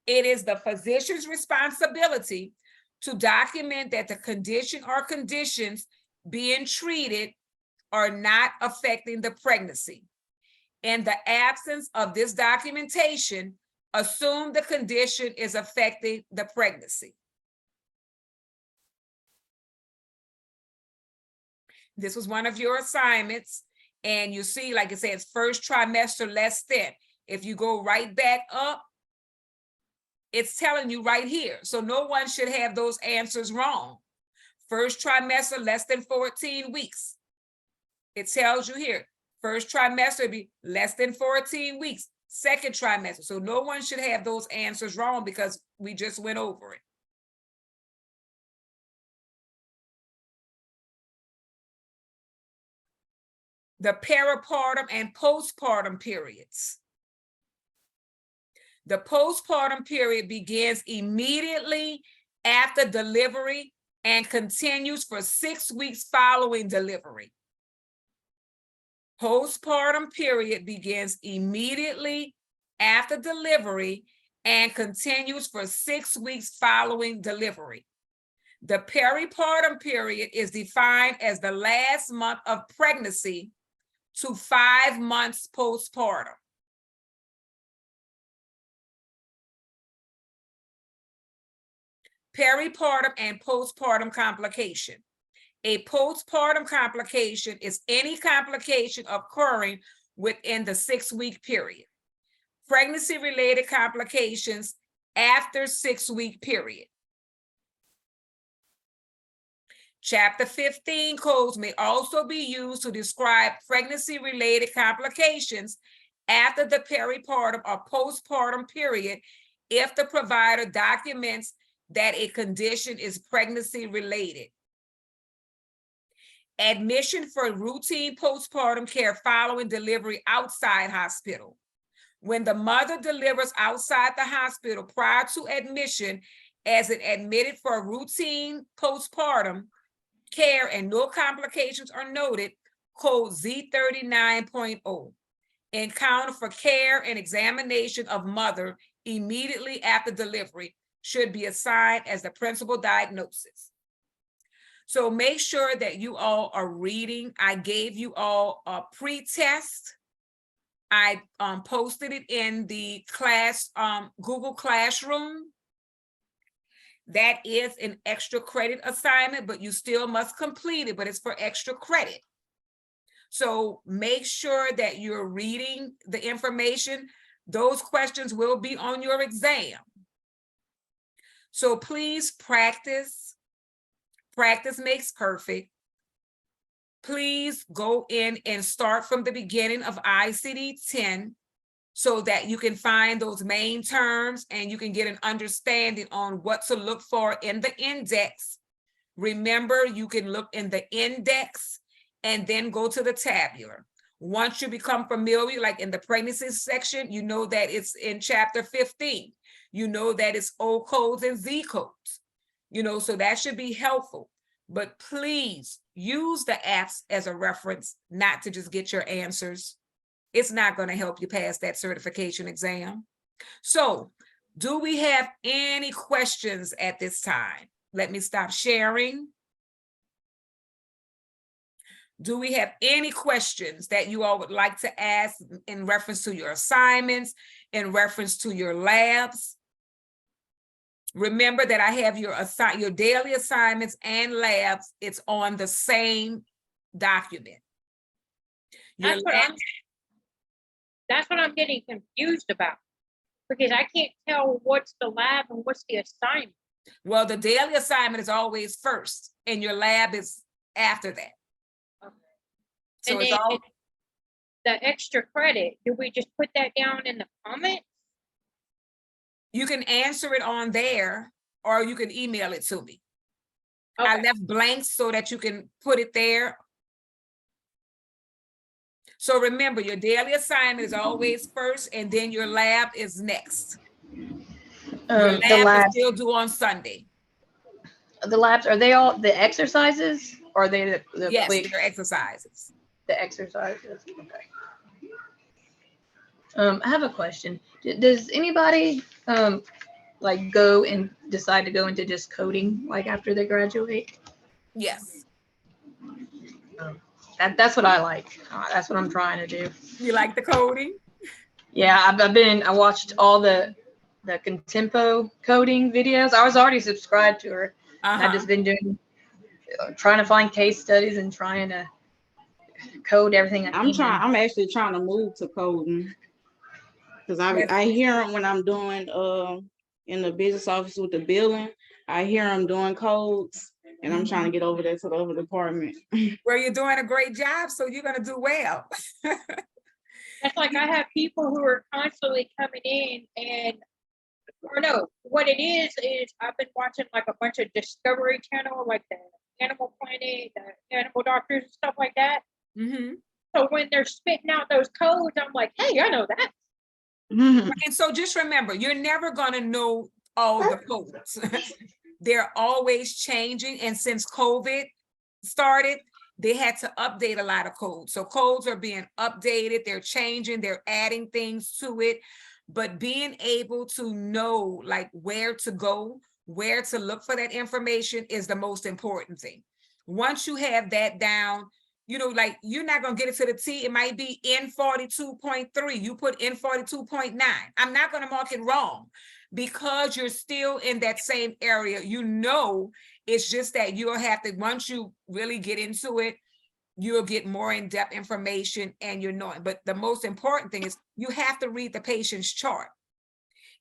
It is the physician's responsibility to document that the condition or conditions being treated are not affecting the pregnancy. In the absence of this documentation, assume the condition is affecting the pregnancy. This was one of your assignments. And you see, like it says, first trimester less than. If you go right back up, it's telling you right here. So no one should have those answers wrong. First trimester less than 14 weeks. It tells you here, first trimester would be less than 14 weeks. Second trimester. So no one should have those answers wrong because we just went over it. The peripartum and postpartum periods. The postpartum period begins immediately after delivery and continues for 6 weeks following delivery. Postpartum period begins immediately after delivery and continues for 6 weeks following delivery. The peripartum period is defined as the last month of pregnancy to 5 months postpartum. Peripartum and postpartum complication. A postpartum complication is any complication occurring within the 6-week period. Pregnancy-related complications after 6-week period. Chapter 15 codes may also be used to describe pregnancy-related complications after the peripartum or postpartum period if the provider documents that a condition is pregnancy-related. Admission for routine postpartum care following delivery outside hospital. When the mother delivers outside the hospital prior to admission as it admitted for routine postpartum care and no complications are noted, code Z39.0. Encounter for care and examination of mother immediately after delivery should be assigned as the principal diagnosis. So make sure that you all are reading. I gave you all a pre-test. I posted it in the class, Google Classroom. That is an extra credit assignment, but you still must complete it, but it's for extra credit. So make sure that you're reading the information. Those questions will be on your exam. So please practice. Practice makes perfect. Please go in and start from the beginning of ICD-10 so that you can find those main terms and you can get an understanding on what to look for in the index. Remember, you can look in the index and then go to the tabular. Once you become familiar, like in the pregnancy section, you know that it's in chapter 15. You know that it's O codes and Z codes, you know, so that should be helpful. But please use the apps as a reference, not to just get your answers. It's not going to help you pass that certification exam. So, do we have any questions at this time? Let me stop sharing. Do we have any questions that you all would like to ask in reference to your assignments, in reference to your labs? Remember that I have your daily assignments and labs. It's on the same document. That's what I'm getting confused about, because I can't tell what's the lab and what's the assignment. Well, the daily assignment is always first, and your lab is after that. Okay. So And it's then all. the extra credit, do we just put that down in the comments? You can answer it on there, or you can email it to me. Okay. I left blanks so that you can put it there. So remember, your daily assignment is always first, and then your lab is next. Your The lab labs, is still due on Sunday. are they all the exercises, or are they the Yes, quick, your exercises. the exercises? Okay. I have a question. Does anybody like go and decide to go into just coding like after they graduate? Yes. That's what I like. That's what I'm trying to do. You like the coding? Yeah, I watched all the Contempo coding videos. I was already subscribed to her. I've just been trying to find case studies and trying to code everything. I'm actually trying to move to coding, because I hear them when I'm doing in the business office with the billing. I hear them doing codes, and I'm trying to get over there to the other department. Well, you're doing a great job, so you're gonna do well. That's like I have people who are constantly coming in and, or no, what it is I've been watching like a bunch of Discovery Channel, like the Animal Planet, the Animal Doctors and stuff like that. Mm-hmm. So when they're spitting out those codes, I'm like, hey, I know that. And so just remember, you're never gonna know all the codes. they're always changing. And since COVID started, they had to update a lot of codes. So codes are being updated, they're changing, they're adding things to it. But being able to know like where to go, where to look for that information is the most important thing. Once you have that down, you know, like you're not going to get it to the T. It might be N42.3. You put N42.9. I'm not going to mark it wrong because you're still in that same area. You know, it's just that you'll have to, once you really get into it, you'll get more in-depth information and you're knowing. But the most important thing is you have to read the patient's chart.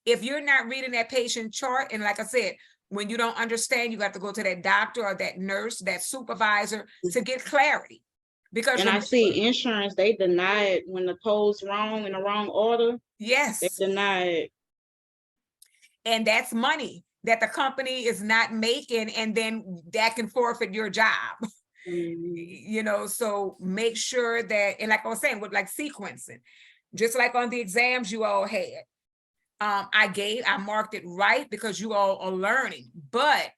If you're not reading that patient chart, and like I said, when you don't understand, you have to go to that doctor or that nurse, that supervisor to get clarity. Because And I see insurance, they deny it when the code's wrong in the wrong order. yes, They deny it. and that's money that the company is not making, and then that can forfeit your job. You know, so make sure that, and like I was saying, with like sequencing, just like on the exams you all had, I marked it right because you all are learning. But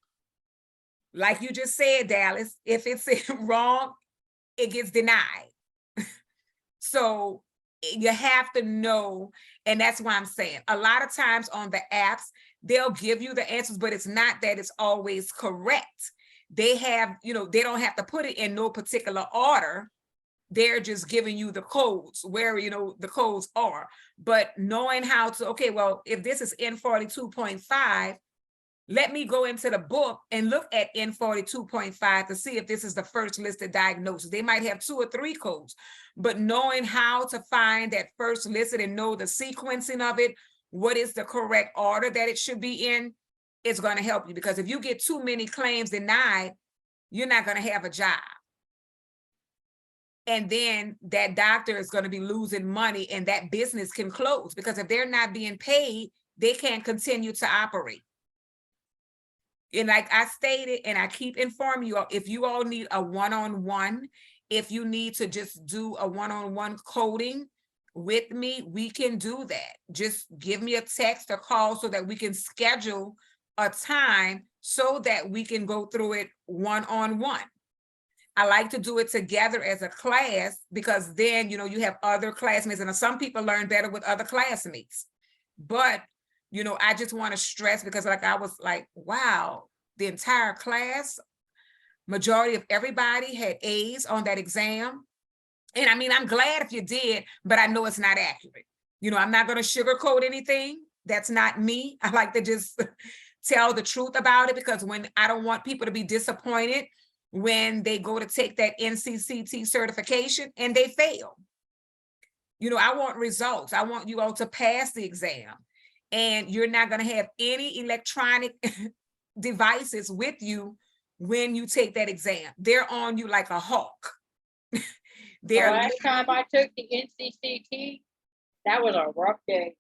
like you just said, Dallas, if it's wrong, it gets denied. So you have to know, and that's why I'm saying a lot of times on the apps, they'll give you the answers, but it's not that it's always correct. They have, you know, they don't have to put it in no particular order. They're just giving you the codes where, you know, the codes are. But knowing how to, okay, well, if this is N42.5, let me go into the book and look at N42.5 to see if this is the first listed diagnosis. They might have 2 or 3 codes, but knowing how to find that first listed and know the sequencing of it, what is the correct order that it should be in, is going to help you. Because if you get too many claims denied, you're not going to have a job. And then that doctor is going to be losing money and that business can close, because if they're not being paid, they can't continue to operate. And like I stated, and I keep informing you, if you all need a one-on-one, if you need to just do a one-on-one coding with me, we can do that. Just give me a text or call so that we can schedule a time so that we can go through it one-on-one. I like to do it together as a class because then, you know, you have other classmates, and some people learn better with other classmates. But, you know, I just want to stress, because like I was like, wow, the entire class, majority of everybody had A's on that exam. And I mean, I'm glad if you did, but I know it's not accurate. You know, I'm not going to sugarcoat anything. That's not me. I like to just tell the truth about it, because when I don't want people to be disappointed when they go to take that NCCT certification and they fail. You know, I want results. I want you all to pass the exam, and you're not going to have any electronic devices with you when you take that exam. They're on you like a hawk. The last time I took the NCCT, that was a rough day.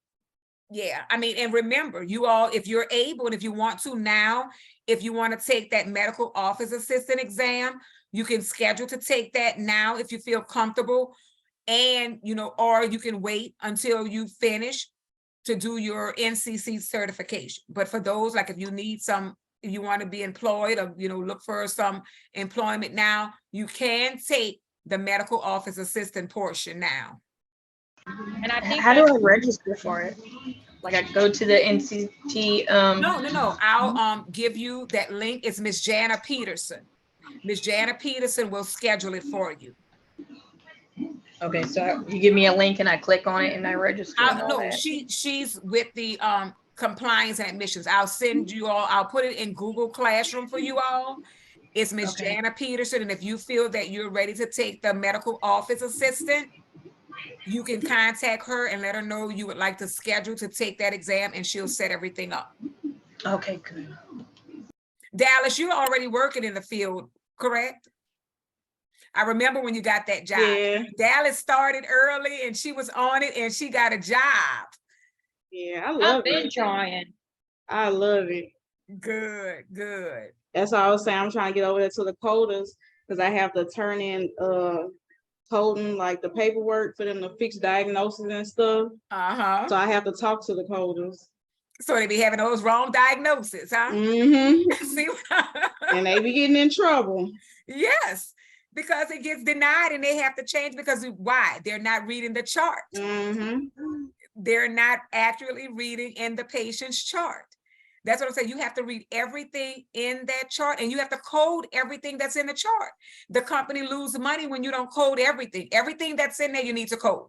Yeah, I mean, and remember, you all, if you're able and if you want to now, if you want to take that medical office assistant exam, you can schedule to take that now if you feel comfortable. And, you know, or you can wait until you finish to do your NCC certification. But for those, like if you need some, if you want to be employed or, you know, look for some employment now, you can take the medical office assistant portion now. And I think How do I register for it? Like I go to the NCT. No. I'll give you that link. It's Miss Jana Peterson. Miss Jana Peterson will schedule it for you. Okay, so you give me a link and I click on it and I register. No, she's with the compliance and admissions. I'll send you all. I'll put it in Google Classroom for you all. It's Miss Jana Peterson, and if you feel that you're ready to take the medical office assistant, you can contact her and let her know you would like to schedule to take that exam, and she'll set everything up. Okay, good. Dallas, you're already working in the field, correct? I remember when you got that job. Yeah. Dallas started early and she was on it and she got a job. Yeah, I love I've been it. trying. I love it. Good. That's all I was saying. I'm trying to get over there to the coders because I have to turn in coding, like the paperwork for them to fix diagnoses and stuff. So I have to talk to the coders. So they be having those wrong diagnoses, huh? Mm-hmm. See? And they be getting in trouble. Yes, because it gets denied and they have to change because why? They're not reading the chart. Mm-hmm. They're not accurately reading in the patient's chart. That's what I'm saying. You have to read everything in that chart and you have to code everything that's in the chart. The company loses money when you don't code everything. Everything that's in there, you need to code.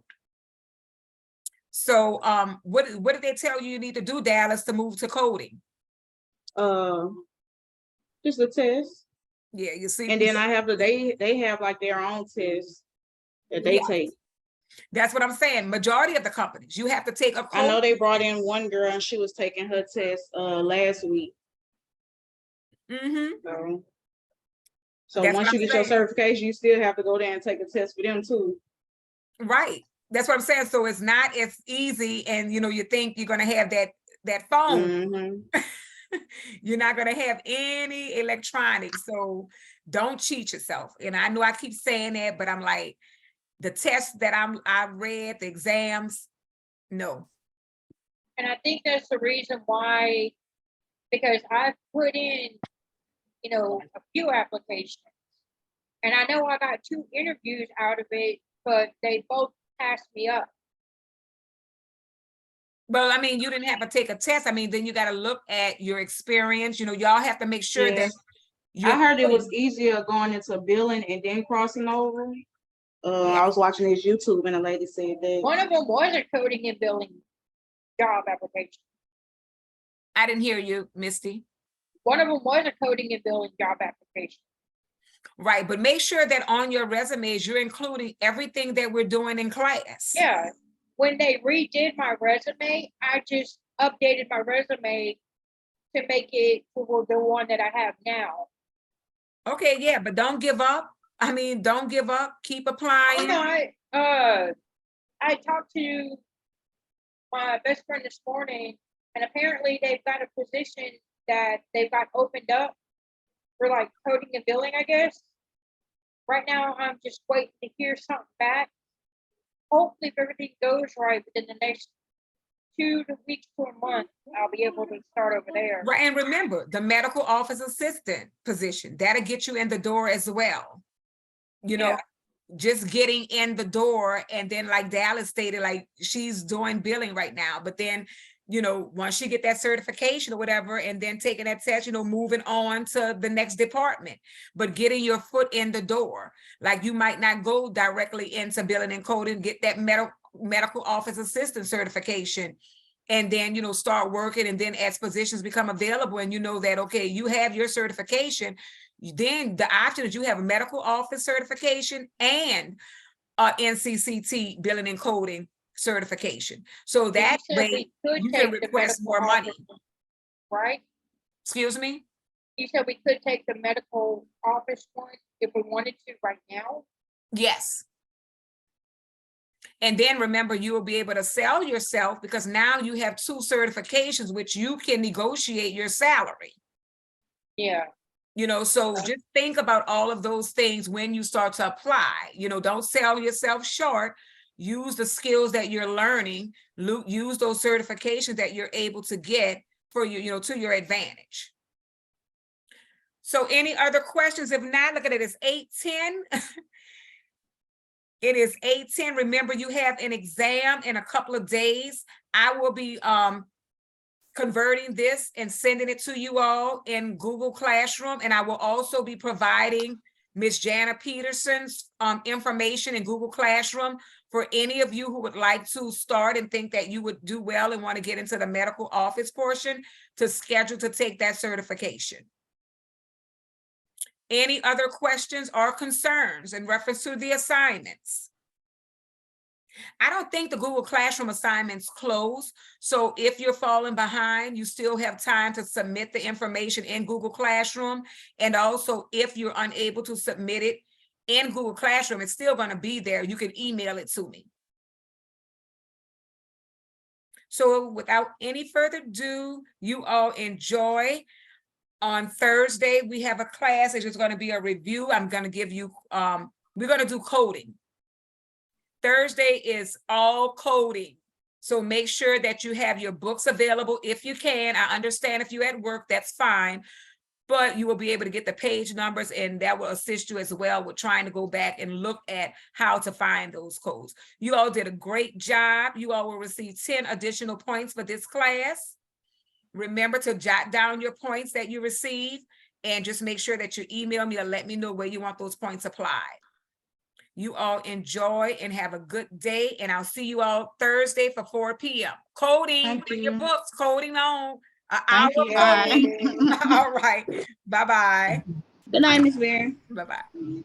So what did they tell you need to do, Dallas, to move to coding? Just a test. Yeah, you see. And then I have they have like their own tests that they Yes. take. That's what I'm saying. Majority of the companies, you have to take a I know code. they brought in one girl and she was taking her test last week. Mm-hmm. So That's once what you I'm get your saying. certification, you still have to go there and take a test for them too. Right. That's what I'm saying. So it's not as easy, and you think you're gonna have that phone. Mm-hmm. You're not gonna have any electronics. So don't cheat yourself. And I know I keep saying that, but I'm like, the tests that I read, the exams, no. And I think that's the reason why, because I've put in, a few applications. And I know I got 2 interviews out of it, but they both passed me up. Well, I mean, you didn't have to take a test. I mean, then you got to look at your experience. Y'all have to make sure Yeah. that you're I heard it was coding. easier going into billing and then crossing over. Yeah. I was watching this YouTube and a lady said that. One of them was a coding and billing job application. I didn't hear you, Misty. One of them was a coding and billing job application. Right, but make sure that on your resumes, you're including everything that we're doing in class. Yeah. When they redid my resume, I just updated my resume to make it for the one that I have now. Okay, yeah, but don't give up. I mean, don't give up. Keep applying. I talked to my best friend this morning, and apparently they've got a position that they've got opened up for like coding and billing, I guess. Right now, I'm just waiting to hear something back. Hopefully, if everything goes right within the next 2 weeks to a month, I'll be able to start over there. Right, and remember, the medical office assistant position, that'll get you in the door as well. Yeah. Just getting in the door, and then like Dallas stated, like she's doing billing right now, but then once you get that certification or whatever, and then taking that test, moving on to the next department, but getting your foot in the door. Like you might not go directly into billing and coding, get that medical office assistant certification, and then start working, and then as positions become available and that, okay, you have your certification, then the option is you have a medical office certification and NCCT billing and coding certification. So that way you can request more money. Right? Excuse me? You said we could take the medical office one if we wanted to right now? Yes. And then remember, you will be able to sell yourself because now you have 2 certifications, which you can negotiate your salary. Yeah. So just think about all of those things when you start to apply. Don't sell yourself short. Use the skills that you're learning. Use those certifications that you're able to get for you, to your advantage. So any other questions? If not, look at it, it's 8:10. It is 8:10. Remember, you have an exam in a couple of days. I will be converting this and sending it to you all in Google Classroom. And I will also be providing Ms. Jana Peterson's information in Google Classroom for any of you who would like to start and think that you would do well and want to get into the medical office portion to schedule to take that certification. Any other questions or concerns in reference to the assignments? I don't think the Google Classroom assignments close. So if you're falling behind, you still have time to submit the information in Google Classroom. And also, if you're unable to submit it in Google Classroom, it's still going to be there. You can email it to me. So without any further ado, you all enjoy. On Thursday, we have a class. It's just going to be a review. I'm going to give you, we're going to do coding. Thursday is all coding. So make sure that you have your books available if you can. I understand if you're at work, that's fine. But you will be able to get the page numbers, and that will assist you as well with trying to go back and look at how to find those codes. You all did a great job. You all will receive 10 additional points for this class. Remember to jot down your points that you receive, and just make sure that you email me to let me know where you want those points applied. You all enjoy and have a good day, and I'll see you all Thursday for 4 p.m. Coding, Thank bring your you. books, coding on. An Thank hour you. coding. All right. Bye-bye. Good night, Miss Bear. Bye-bye.